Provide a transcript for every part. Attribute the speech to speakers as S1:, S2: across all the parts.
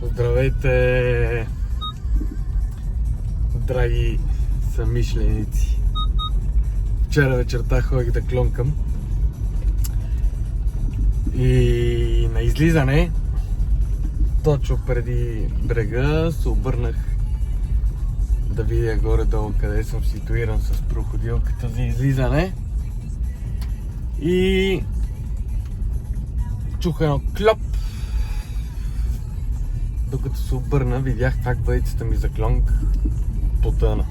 S1: Здравейте, драги съмишленици! Вчера вечерта ходих да клонкам и на излизане, точно преди брега, се обърнах да видя горе-долу къде съм ситуиран с проходилката за излизане и чух едно клоп. Докато се обърна, видях как въдицата ми за клонк потъна.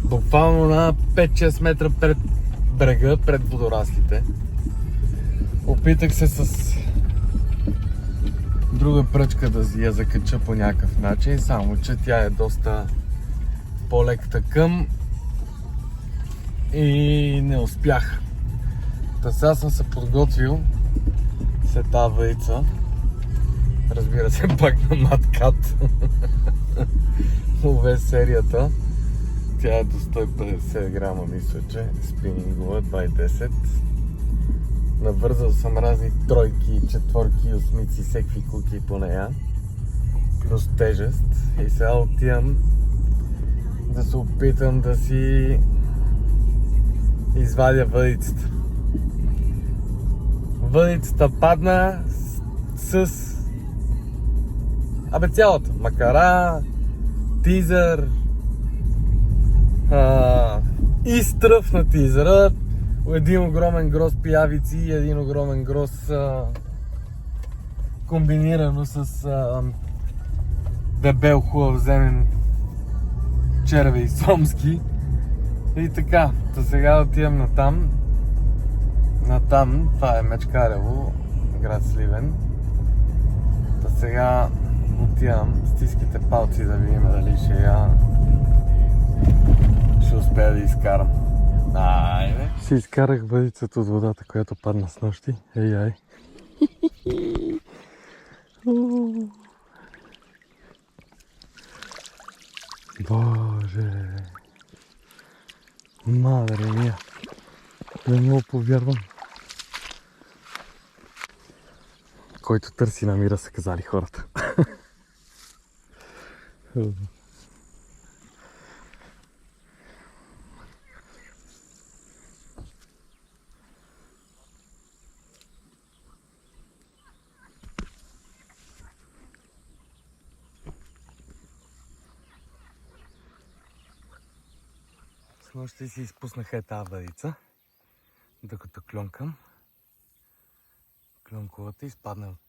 S1: Буквално на 5-6 метра пред брега, пред водораслите. Опитах се с друга пръчка да я закача по някакъв начин, само че тя е доста по-лекта към и не успях. Та сега съм се подготвил след тази въдица. Разбира се, пак на Маткат. Лове серията. Тя е до 150 грама, мисля, че спинингова, 2,10. Навързал съм разни тройки, четворки, осмици, всеки куки по нея. Плюс тежест. И сега отивам да се опитам да си извадя въдицата. Въдицата падна с цялата. Макара, тизър, изтръв на тизъра, един огромен гроз пиявици и един огромен гроз комбинирано с дебел хубав земен червей сомски. И така, та сега отивам натам. Натам, това е Мечкарево, град Сливен. Та сега отивам, стиските палци да видим дали ще успея да изкарам. Айде! Си изкарах въдицата от водата, която падна с нощи. Ей. Боже! Мадре мия! Не мога повярвам. Който търси намира, са казали хората. С нощи си изпуснаха тази въдица, докато клонкам. Клонковата изпадна от